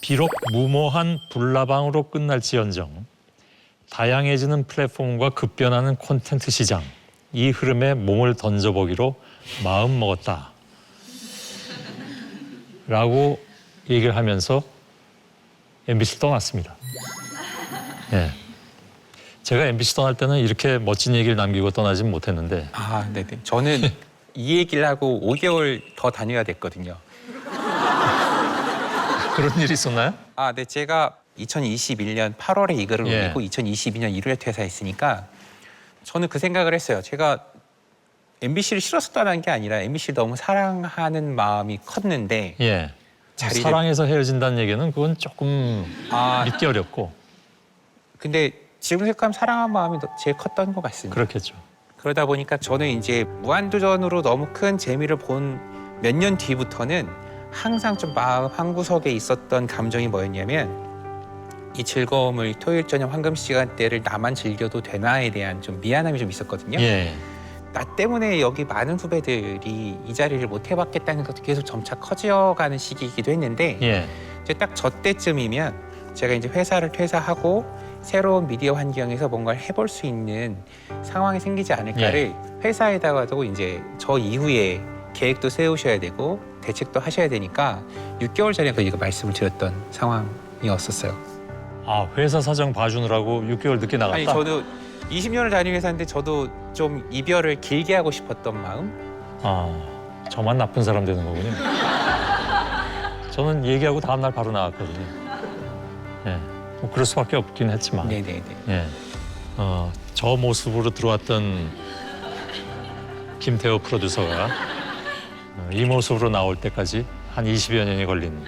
비록 무모한 불나방으로 끝날지언정 다양해지는 플랫폼과 급변하는 콘텐츠 시장, 이 흐름에 몸을 던져보기로 마음먹었다 라고 얘기를 하면서 MBC를 떠났습니다. 네. 제가 MBC 떠날 때는 이렇게 멋진 얘기를 남기고 떠나진 못했는데. 아, 네네. 저는 이 얘기를 하고 5개월 더 다녀야 됐거든요. 그런 일이 있었나요? 아, 네. 제가 2021년 8월에 이 글을 예. 올리고 2022년 1월에 퇴사했으니까 저는 그 생각을 했어요. 제가 MBC를 싫어서 떠난 게 아니라 MBC를 너무 사랑하는 마음이 컸는데 예. 자리를- 사랑해서 헤어진다는 얘기는 그건 조금 믿기 어렵고. 근데 지금 생각하면 사랑한 마음이 제일 컸던 것 같습니다. 그렇겠죠. 그러다 보니까 저는 이제 무한도전으로 너무 큰 재미를 본 몇 년 뒤부터는 항상 좀 마음 한구석에 있었던 감정이 뭐였냐면 이 즐거움을 토요일 저녁 황금 시간대를 나만 즐겨도 되나에 대한 좀 미안함이 좀 있었거든요. 예. 나 때문에 여기 많은 후배들이 이 자리를 못 해봤겠다는 것도 계속 점차 커져가는 시기이기도 했는데 예. 이제 딱 저 때쯤이면 제가 이제 회사를 퇴사하고 새로운 미디어 환경에서 뭔가를 해볼 수 있는 상황이 생기지 않을까를 회사에다가도 이제 저 이후에 계획도 세우셔야 되고 대책도 하셔야 되니까 6개월 전에 이거 말씀을 드렸던 상황이었었어요. 아, 회사 사정 봐주느라고 6개월 늦게 나갔다? 아니 저도 20년을 다니는 회사인데 저도 좀 이별을 길게 하고 싶었던 마음? 아, 저만 나쁜 사람 되는 거군요. 저는 얘기하고 다음 날 바로 나갔거든요. 예. 뭐 그럴 수밖에 없긴 했지만. 네네네. 예. 저 모습으로 들어왔던 김태호 프로듀서가 이 모습으로 나올 때까지 한 20여 년이 걸린.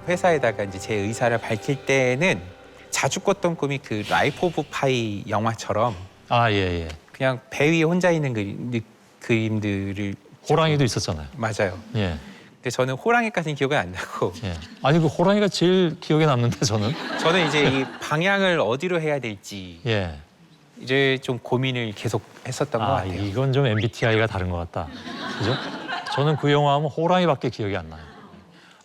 회사에다가 이제 제 의사를 밝힐 때는 자주 꿨던 꿈이 그 라이프 오브 파이 영화처럼 아, 예, 예. 그냥 배 위에 혼자 있는 그림들을 호랑이도 있었잖아요. 맞아요. 예. 근데 저는 호랑이까지는 기억이 안 나고 예. 아니, 그 호랑이가 제일 기억에 남는데, 저는. 저는 이제 이 방향을 어디로 해야 될지 예. 이제 좀 고민을 계속 했었던 것 같아요. 이건 좀 MBTI가 다른 것 같다. 그죠? 저는 그 영화 하면 호랑이밖에 기억이 안 나요.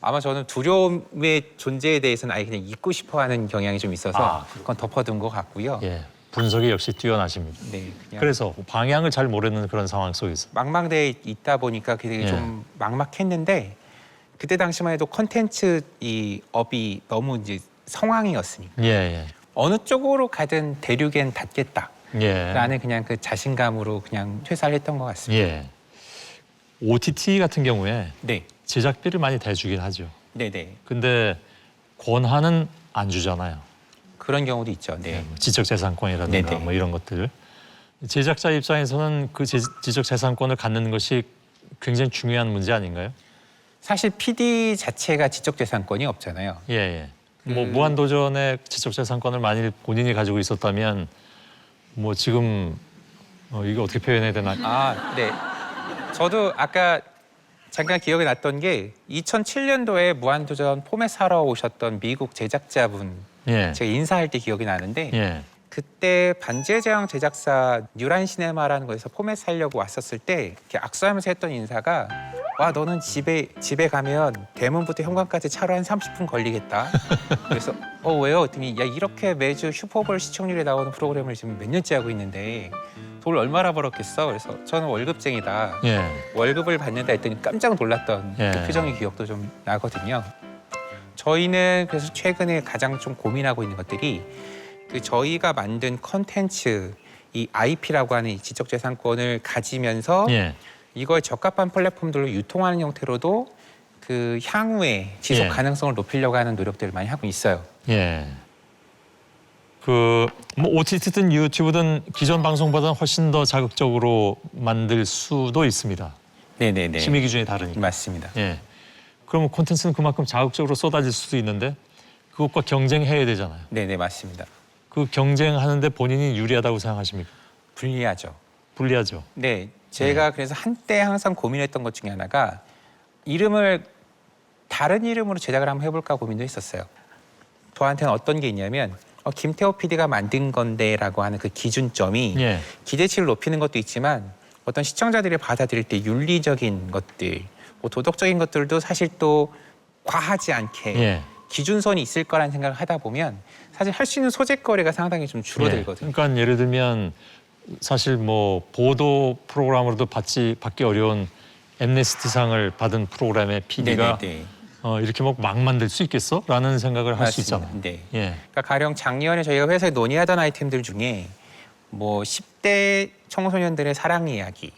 아마 저는 두려움의 존재에 대해서는 아예 그냥 잊고 싶어하는 경향이 좀 있어서 그건 덮어둔 것 같고요. 예. 분석이 역시 뛰어나십니다. 네, 그냥 그래서 방향을 잘 모르는 그런 상황 속에서. 망망대해 있다 보니까 되게 예. 좀 막막했는데 그때 당시만 해도 컨텐츠 이 업이 너무 이제 성황이었으니까 예, 예. 어느 쪽으로 가든 대륙엔 닿겠다라는 예. 그냥 그 자신감으로 그냥 퇴사를 했던 것 같습니다. 예. OTT 같은 경우에 네, 제작비를 많이 대주긴 하죠. 네. 근데 권한은 안 주잖아요. 그런 경우도 있죠. 네. 뭐 지적재산권이라든가 네네. 뭐 이런 것들. 제작자 입장에서는 그 지적재산권을 갖는 것이 굉장히 중요한 문제 아닌가요? 사실 PD 자체가 지적재산권이 없잖아요. 예, 예. 뭐 무한도전의 지적재산권을 만일 본인이 가지고 있었다면 뭐 지금 이거 어떻게 표현해야 되나? 아, 네. 저도 아까 잠깐 기억이 났던 게 2007년도에 무한도전 포맷 사러 오셨던 미국 제작자분 예. 제가 인사할 때 기억이 나는데 예. 그때 반지의 제왕 제작사 뉴란 시네마라는 곳에서 포맷 살려고 왔었을 때 이렇게 악수하면서 했던 인사가 와 너는 집에 가면 대문부터 현관까지 차로 한 30분 걸리겠다. 그래서 왜요? 그랬더니 야 이렇게 매주 슈퍼볼 시청률에 나오는 프로그램을 지금 몇 년째 하고 있는데 돈을 얼마나 벌었겠어? 그래서 저는 월급쟁이다. 예. 월급을 받는다 했더니 깜짝 놀랐던 예. 그 표정의 기억도 좀 나거든요. 저희는 그래서 최근에 가장 좀 고민하고 있는 것들이 그 저희가 만든 컨텐츠 이 IP라고 하는 이 지적재산권을 가지면서 예. 이걸 적합한 플랫폼들로 유통하는 형태로도 그 향후에 지속 예. 가능성을 높이려고 하는 노력들을 많이 하고 있어요. 예. 그 뭐 OTT든 유튜브든 기존 방송보다 훨씬 더 자극적으로 만들 수도 있습니다. 네네네. 심의 기준이 다르니까. 맞습니다. 예. 그러면 콘텐츠는 그만큼 자극적으로 쏟아질 수도 있는데 그것과 경쟁해야 되잖아요. 네네 맞습니다. 그 경쟁하는데 본인이 유리하다고 생각하십니까? 불리하죠. 불리하죠. 네, 제가 그래서 한때 항상 고민했던 것 중에 하나가 이름을 다른 이름으로 제작을 한번 해볼까 고민도 했었어요. 저한테는 어떤 게 있냐면 김태호 PD가 만든 건데라고 하는 그 기준점이 예. 기대치를 높이는 것도 있지만 어떤 시청자들이 받아들일 때 윤리적인 것들, 뭐 도덕적인 것들도 사실 또 과하지 않게 예. 기준선이 있을 거라는 생각을 하다 보면 사실 할 수 있는 소재거리가 상당히 좀 줄어들거든요. 예. 그러니까 예를 들면 사실 뭐 보도 프로그램으로도 받기 어려운 엠네스티상을 받은 프로그램의 PD가 네네네. 이렇게 막 만들 수 있겠어? 라는 생각을 할 수 맞습니다. 있잖아요. 네. 예. 그러니까 가령 작년에 저희가 회사에 논의하던 아이템들 중에 뭐 10대 청소년들의 사랑 이야기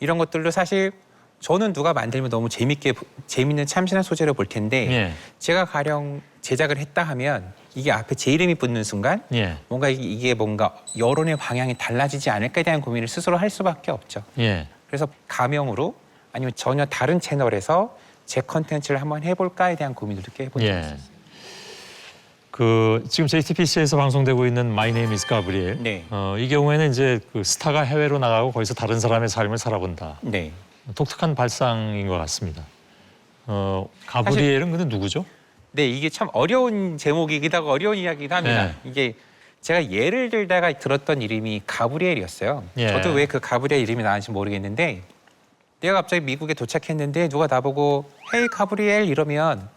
이런 것들도 사실 저는 누가 만들면 너무 재밌는 참신한 소재로 볼 텐데 예. 제가 가령 제작을 했다 하면 이게 앞에 제 이름이 붙는 순간 예. 뭔가 이게 뭔가 여론의 방향이 달라지지 않을까에 대한 고민을 스스로 할 수밖에 없죠. 예. 그래서 가명으로 아니면 전혀 다른 채널에서 제 컨텐츠를 한번 해볼까에 대한 고민들도 꽤 해본 적이 예. 있어요. 지금 JTBC에서 방송되고 있는 My Name is Gabriel. 네. 이 경우에는 이제 그 스타가 해외로 나가고 거기서 다른 사람의 삶을 살아본다. 네. 독특한 발상인 것 같습니다. 가브리엘은 근데 누구죠? 네, 이게 참 어려운 제목이기도 하고 어려운 이야기이기도 합니다. 네. 이게 제가 예를 들다가 들었던 이름이 가브리엘이었어요. 예. 저도 왜 그 가브리엘 이름이 나왔는지 모르겠는데 내가 갑자기 미국에 도착했는데 누가 나보고 헤이 가브리엘 이러면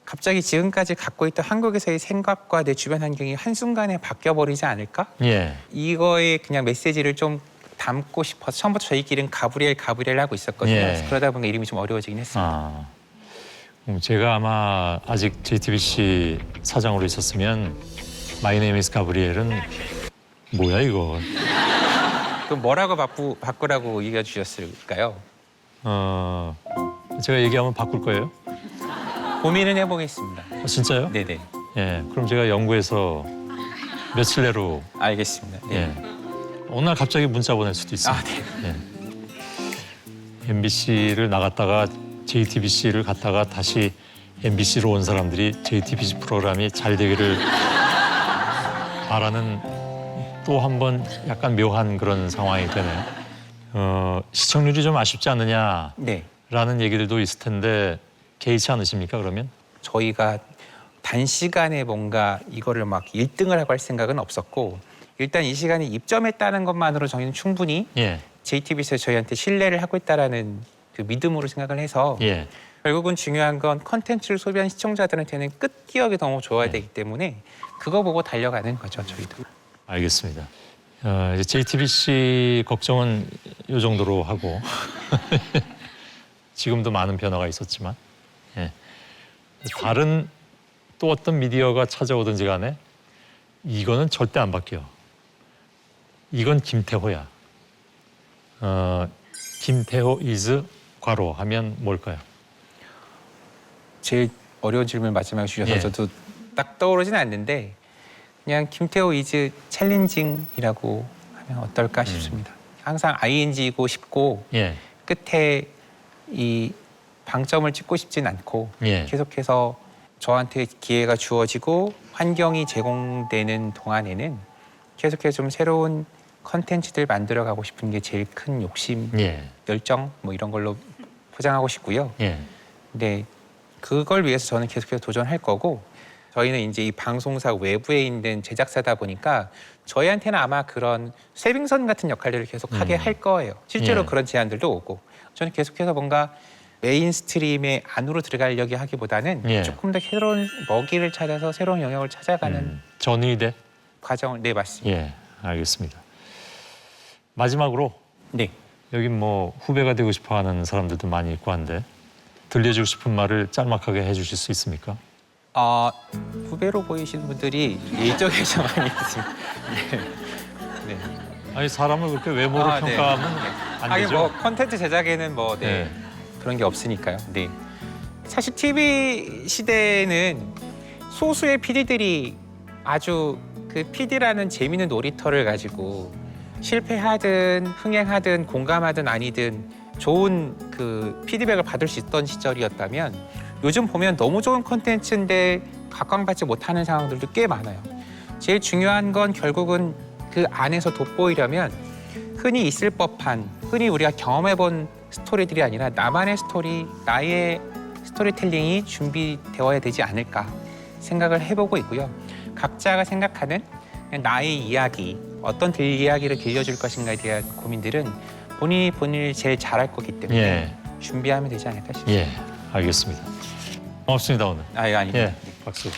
갑자기 지금까지 갖고 있던 한국에서의 생각과 내 주변 환경이 한순간에 바뀌어버리지 않을까? 예. 이거에 그냥 메시지를 좀 담고 싶어서 처음부터 저희끼리는 가브리엘 하고 있었거든요. 예. 그래서 그러다 보니까 이름이 좀 어려워지긴 했습니다. 제가 아마 아직 JTBC 사장으로 있었으면 My Name is Gabriel은 뭐야 이거? 그럼 뭐라고 바꾸라고 얘기해 주셨을까요? 제가 얘기하면 바꿀 거예요? 고민은 해보겠습니다. 진짜요? 네네. 예. 그럼 제가 연구해서 며칠 내로 알겠습니다. 네. 예. 어느 날 갑자기 문자 보낼 수도 있어요. 아, 네. 예. MBC를 나갔다가 JTBC를 갔다가 다시 MBC로 온 사람들이 JTBC 프로그램이 잘 되기를 바라는 또 한 번 약간 묘한 그런 상황이 되네요. 시청률이 좀 아쉽지 않느냐라는 네. 얘기들도 있을 텐데 개의치 않으십니까 그러면? 저희가 단시간에 뭔가 이거를 막 1등을 하고 할 생각은 없었고 일단 이 시간에 입점했다는 것만으로 저희는 충분히 예. JTBC에서 저희한테 신뢰를 하고 있다라는 그 믿음으로 생각을 해서 예. 결국은 중요한 건 컨텐츠를 소비한 시청자들한테는 끝기억이 너무 좋아야 되기 때문에 그거 보고 달려가는 거죠 저희도. 알겠습니다. 이제 JTBC 걱정은 이 정도로 하고 지금도 많은 변화가 있었지만 예. 다른 또 어떤 미디어가 찾아오든지 간에 이거는 절대 안 바뀌어. 이건 김태호야. 김태호 is 괄호 하면 뭘까요? 제일 어려운 질문 마지막에 주셔서 예. 저도 딱 떠오르진 않는데 그냥 김태호 이즈 챌린징이라고 하면 어떨까 싶습니다. 항상 ing이고 싶고 예. 끝에 이 방점을 찍고 싶진 않고 예. 계속해서 저한테 기회가 주어지고 환경이 제공되는 동안에는 계속해서 좀 새로운 컨텐츠들 만들어가고 싶은 게 제일 큰 욕심, 예. 열정 뭐 이런 걸로 포장하고 싶고요. 예. 근데 그걸 위해서 저는 계속해서 도전할 거고 저희는 이제 이 방송사 외부에 있는 제작사다 보니까 저희한테는 아마 그런 쇄빙선 같은 역할들을 계속 하게 할 거예요. 실제로 예. 그런 제안들도 오고 저는 계속해서 뭔가 메인스트림의 안으로 들어가려고 하기보다는 예. 조금 더 새로운 먹이를 찾아서 새로운 영역을 찾아가는 전의대? 과정을 네 맞습니다. 예. 알겠습니다. 마지막으로 네. 여기 뭐 후배가 되고 싶어하는 사람들도 많이 있고 한데 들려주고 싶은 말을 짤막하게 해주실 수 있습니까? 후배로 보이시는 분들이 이쪽에 좀 많이 있습니다. 네. 네. 아니 사람을 그렇게 외모로 네. 평가하면 안 하긴 되죠. 뭐 컨텐츠 제작에는 뭐 네. 네. 그런 게 없으니까요. 네. 사실 TV 시대에는 소수의 PD들이 아주 그 PD라는 재미있는 놀이터를 가지고 실패하든 흥행하든 공감하든 아니든 좋은 그 피드백을 받을 수 있던 시절이었다면 요즘 보면 너무 좋은 콘텐츠인데 각광받지 못하는 상황들도 꽤 많아요. 제일 중요한 건 결국은 그 안에서 돋보이려면 흔히 있을 법한, 흔히 우리가 경험해본 스토리들이 아니라 나만의 스토리, 나의 스토리텔링이 준비되어야 되지 않을까 생각을 해보고 있고요. 각자가 생각하는 그냥 나의 이야기, 어떤 이야기를 들려줄 것인가에 대한 고민들은 본인이 본인을 제일 잘할 거기 때문에 예. 준비하면 되지 않을까 싶습니다. 예. 알겠습니다. 고맙습니다 오늘. 아, 이거 아니고. 예, 박수.